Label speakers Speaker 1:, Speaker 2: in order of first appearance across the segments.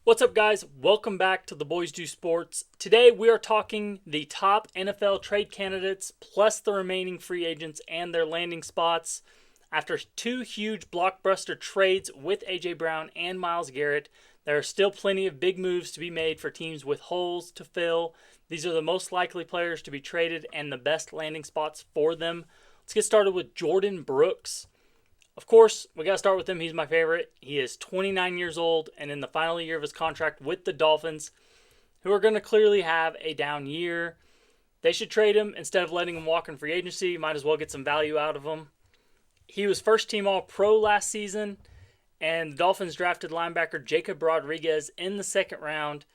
Speaker 1: What's up, guys? Welcome back to the Boys Do Sports. Today we are talking the top NFL trade candidates plus the remaining free agents and their landing spots. After two huge blockbuster trades with A.J. Brown and Myles Garrett, there are still plenty of big moves to be made for teams with holes to fill. These are the most likely players to be traded and the best landing spots for them. Let's get started with Jordan Brooks. Of course, we got to start with him. He's my favorite. He is 29 years old and in the final year of his contract with the Dolphins, who are going to clearly have a down year. They should trade him instead of letting him walk in free agency. Might as well get some value out of him. He was first team All-Pro last season, and the Dolphins drafted linebacker Jacob Rodriguez in the second round.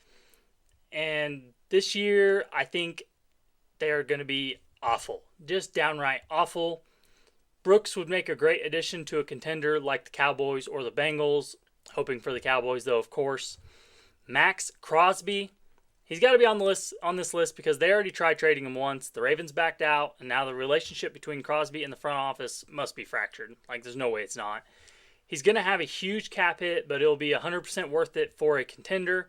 Speaker 1: And this year, I think they're going to be awful. Just downright awful. Brooks would make a great addition to a contender like the Cowboys or the Bengals. Hoping for the Cowboys, though, of course. Max Crosby. He's got to be on this list because they already tried trading him once. The Ravens backed out, and now the relationship between Crosby and the front office must be fractured. Like, there's no way it's not. He's going to have a huge cap hit, but it'll be 100% worth it for a contender.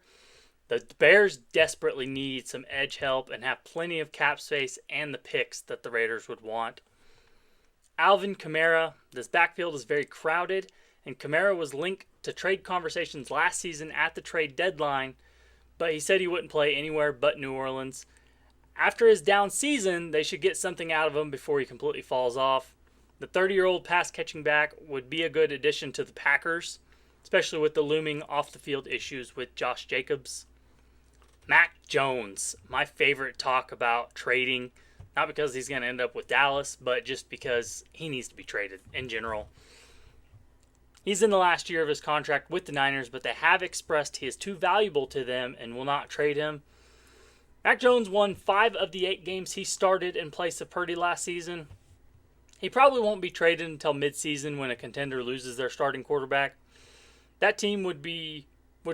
Speaker 1: The Bears desperately need some edge help and have plenty of cap space and the picks that the Raiders would want. Alvin Kamara. This backfield is very crowded, and Kamara was linked to trade conversations last season at the trade deadline, but he said he wouldn't play anywhere but New Orleans. After his down season, they should get something out of him before he completely falls off. The 30-year-old pass-catching back would be a good addition to the Packers, especially with the looming off-the-field issues with Josh Jacobs. Mac Jones, my favorite talk about trading. Not because he's going to end up with Dallas, but just because he needs to be traded in general. He's in the last year of his contract with the Niners, but they have expressed he is too valuable to them and will not trade him. Mac Jones won 5 of the 8 games he started in place of Purdy last season. He probably won't be traded until midseason when a contender loses their starting quarterback. That team would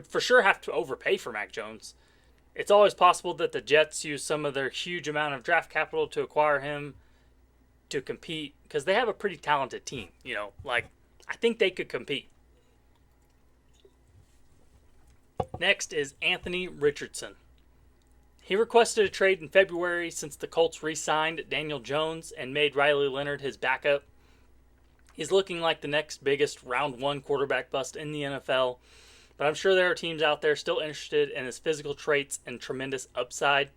Speaker 1: for sure have to overpay for Mac Jones. It's always possible that the Jets use some of their huge amount of draft capital to acquire him to compete because they have a pretty talented team. I think they could compete. Next is Anthony Richardson. He requested a trade in February since the Colts re-signed Daniel Jones and made Riley Leonard his backup. He's looking like the next biggest round 1 quarterback bust in the NFL. But I'm sure there are teams out there still interested in his physical traits and tremendous upside.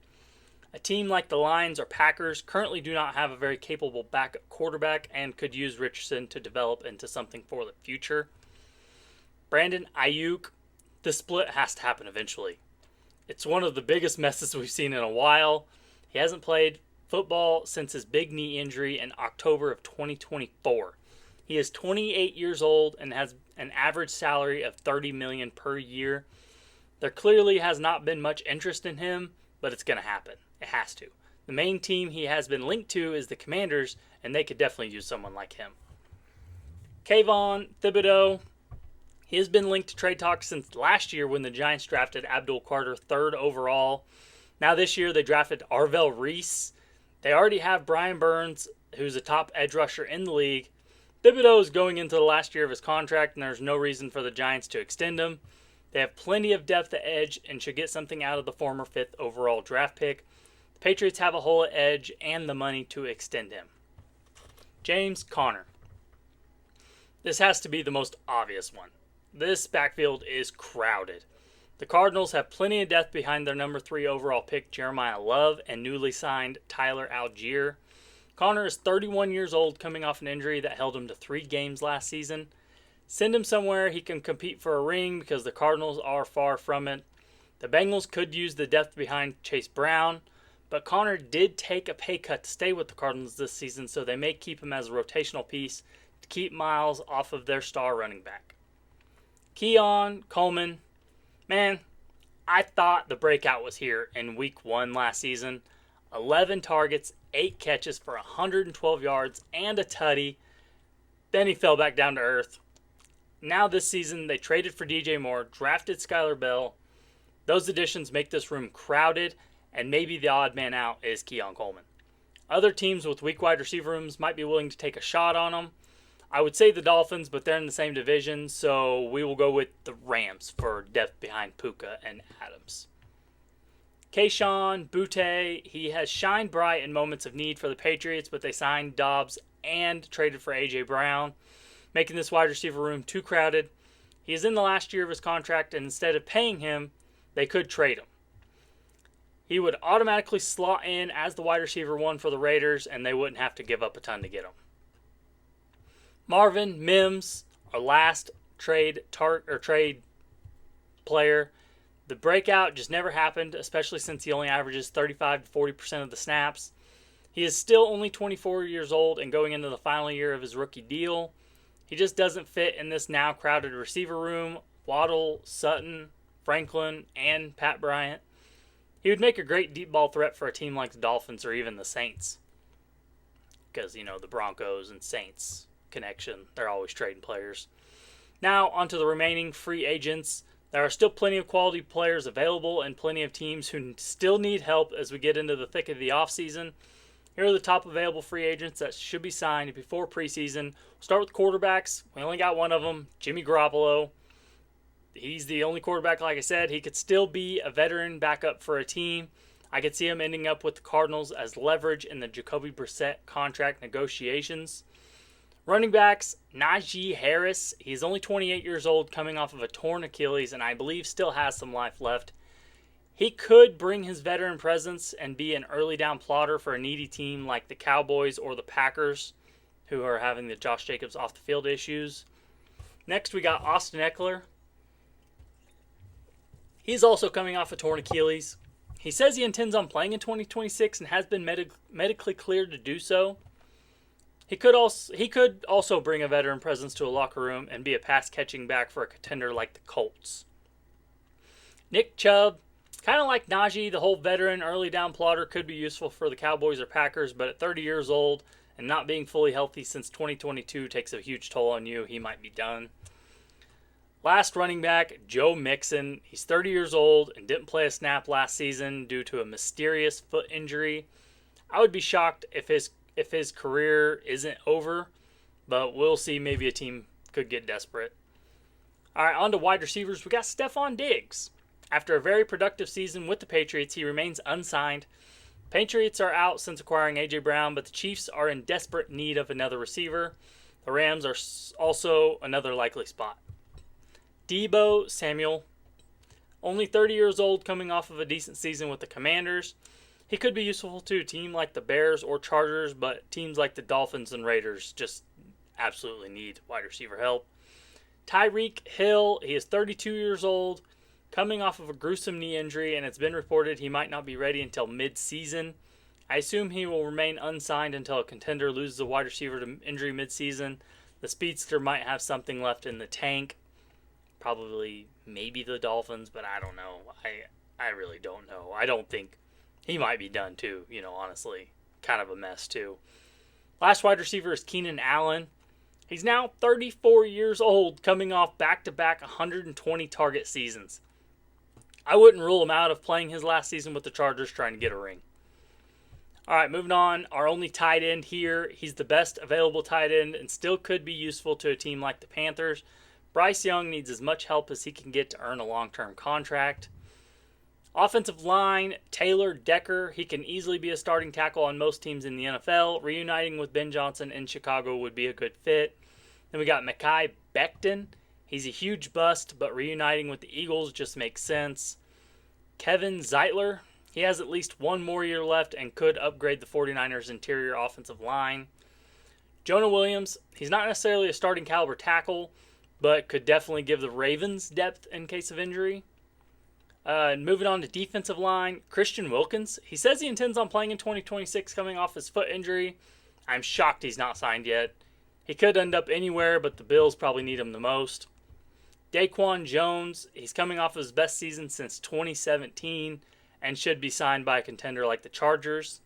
Speaker 1: A team like the Lions or Packers currently do not have a very capable backup quarterback and could use Richardson to develop into something for the future. Brandon Ayuk, the split has to happen eventually. It's one of the biggest messes we've seen in a while. He hasn't played football since his big knee injury in October of 2024. He is 28 years old and has an average salary of $30 million per year. There clearly has not been much interest in him, but it's going to happen. It has to. The main team he has been linked to is the Commanders, and they could definitely use someone like him. Kayvon Thibodeau. He has been linked to trade talks since last year when the Giants drafted Abdul Carter 3rd overall. Now this year they drafted Arvell Reese. They already have Brian Burns, who's a top edge rusher in the league. Thibodeau is going into the last year of his contract, and there's no reason for the Giants to extend him. They have plenty of depth at edge and should get something out of the former 5th overall draft pick. The Patriots have a hole at edge and the money to extend him. James Conner. This has to be the most obvious one. This backfield is crowded. The Cardinals have plenty of depth behind their number 3 overall pick, Jeremiah Love, and newly signed Tyler Algier. Conner is 31 years old, coming off an injury that held him to 3 games last season. Send him somewhere he can compete for a ring because the Cardinals are far from it. The Bengals could use the depth behind Chase Brown, but Conner did take a pay cut to stay with the Cardinals this season, so they may keep him as a rotational piece to keep Miles off of their star running back. Keon Coleman. Man, I thought the breakout was here in week 1 last season. 11 targets, 8 catches for 112 yards and a tutty. Then he fell back down to earth. Now this season, they traded for DJ Moore, drafted Skylar Bell. Those additions make this room crowded, and maybe the odd man out is Keon Coleman. Other teams with weak wide receiver rooms might be willing to take a shot on him. I would say the Dolphins, but they're in the same division, so we will go with the Rams for depth behind Puka and Adams. Kayshon Boutte, he has shined bright in moments of need for the Patriots, but they signed Dobbs and traded for A.J. Brown, making this wide receiver room too crowded. He is in the last year of his contract, and instead of paying him, they could trade him. He would automatically slot in as the wide receiver one for the Raiders, and they wouldn't have to give up a ton to get him. Marvin Mims, our last trade player. The breakout just never happened, especially since he only averages 35 to 40% of the snaps. He is still only 24 years old and going into the final year of his rookie deal. He just doesn't fit in this now crowded receiver room. Waddle, Sutton, Franklin, and Pat Bryant. He would make a great deep ball threat for a team like the Dolphins or even the Saints. Because, the Broncos and Saints connection, they're always trading players. Now, onto the remaining free agents. There are still plenty of quality players available and plenty of teams who still need help as we get into the thick of the offseason. Here are the top available free agents that should be signed before preseason. We'll start with quarterbacks. We only got one of them, Jimmy Garoppolo. He's the only quarterback, like I said. He could still be a veteran backup for a team. I could see him ending up with the Cardinals as leverage in the Jacoby Brissett contract negotiations. Running backs, Najee Harris. He's only 28 years old, coming off of a torn Achilles, and I believe still has some life left. He could bring his veteran presence and be an early down plotter for a needy team like the Cowboys or the Packers, who are having the Josh Jacobs off the field issues. Next, we got Austin Eckler. He's also coming off a torn Achilles. He says he intends on playing in 2026 and has been medically cleared to do so. He could also bring a veteran presence to a locker room and be a pass-catching back for a contender like the Colts. Nick Chubb, kind of like Najee, the whole veteran early down plotter, could be useful for the Cowboys or Packers, but at 30 years old and not being fully healthy since 2022 takes a huge toll on you. He might be done. Last running back, Joe Mixon. He's 30 years old and didn't play a snap last season due to a mysterious foot injury. I would be shocked if his career isn't over, but we'll see. Maybe a team could get desperate. All right, on to wide receivers. We got Stephon Diggs. After a very productive season with the Patriots, he remains unsigned. Patriots are out since acquiring A.J. Brown, but the Chiefs are in desperate need of another receiver. The Rams are also another likely spot. Deebo Samuel, only 30 years old, coming off of a decent season with the Commanders. He could be useful to a team like the Bears or Chargers, but teams like the Dolphins and Raiders just absolutely need wide receiver help. Tyreek Hill, he is 32 years old, coming off of a gruesome knee injury, and it's been reported he might not be ready until mid-season. I assume he will remain unsigned until a contender loses a wide receiver to injury mid-season. The speedster might have something left in the tank. Probably, maybe the Dolphins, but I don't know. I really don't know. I don't think he might be done too, honestly. Kind of a mess too. Last wide receiver is Keenan Allen. He's now 34 years old, coming off back-to-back 120 target seasons. I wouldn't rule him out of playing his last season with the Chargers trying to get a ring. All right, moving on. Our only tight end here. He's the best available tight end and still could be useful to a team like the Panthers. Bryce Young needs as much help as he can get to earn a long-term contract. Offensive line, Taylor Decker. He can easily be a starting tackle on most teams in the NFL. Reuniting with Ben Johnson in Chicago would be a good fit. Then we got Mekhi Becton. He's a huge bust, but reuniting with the Eagles just makes sense. Kevin Zeitler. He has at least one more year left and could upgrade the 49ers' interior offensive line. Jonah Williams. He's not necessarily a starting caliber tackle, but could definitely give the Ravens depth in case of injury. Moving on to defensive line, Christian Wilkins. He says he intends on playing in 2026 coming off his foot injury. I'm shocked he's not signed yet. He could end up anywhere, but the Bills probably need him the most. Daquan Jones. He's coming off his best season since 2017 and should be signed by a contender like the Chargers.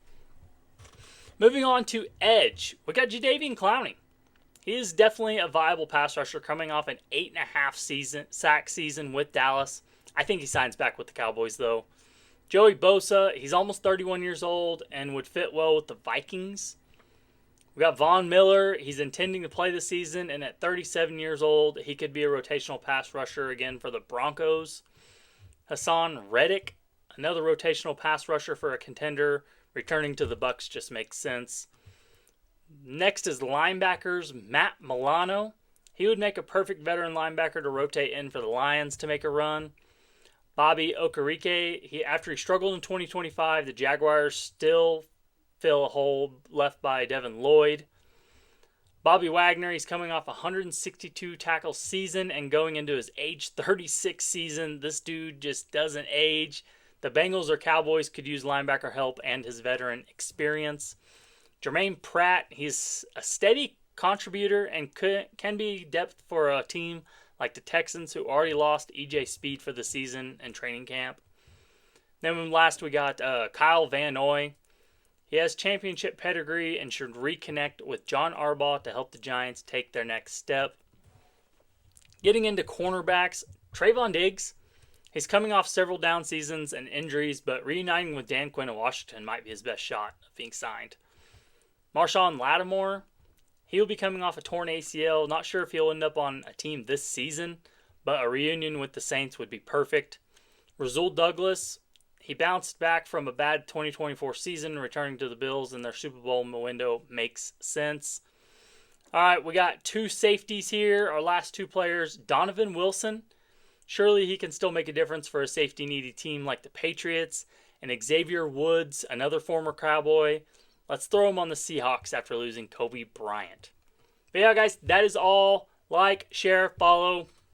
Speaker 1: Moving on to edge, we got Jadeveon Clowney. He is definitely a viable pass rusher coming off an 8.5 sack season with Dallas. I think he signs back with the Cowboys, though. Joey Bosa, he's almost 31 years old and would fit well with the Vikings. We got Von Miller. He's intending to play this season, and at 37 years old, he could be a rotational pass rusher again for the Broncos. Hassan Reddick, another rotational pass rusher for a contender. Returning to the Bucs just makes sense. Next is linebackers. Matt Milano. He would make a perfect veteran linebacker to rotate in for the Lions to make a run. Bobby Okereke. After he struggled in 2025, the Jaguars still fill a hole left by Devin Lloyd. Bobby Wagner, he's coming off a 162 tackle season and going into his age 36 season. This dude just doesn't age. The Bengals or Cowboys could use linebacker help and his veteran experience. Jermaine Pratt, he's a steady contributor and can be depth for a team like the Texans, who already lost EJ Speed for the season and training camp. Then last we got Kyle Van Noy. He has championship pedigree and should reconnect with John Harbaugh to help the Giants take their next step. Getting into cornerbacks, Trayvon Diggs. He's coming off several down seasons and injuries, but reuniting with Dan Quinn in Washington might be his best shot of being signed. Marshawn Lattimore, he will be coming off a torn ACL. Not sure if he'll end up on a team this season, but a reunion with the Saints would be perfect. Rasul Douglas, he bounced back from a bad 2024 season, returning to the Bills in their Super Bowl window makes sense. All right, we got two safeties here. Our last two players, Donovan Wilson. Surely he can still make a difference for a safety-needy team like the Patriots. And Xavier Woods, another former Cowboy. Let's throw him on the Seahawks after losing Kobe Bryant. But yeah, guys, that is all. Like, share, follow.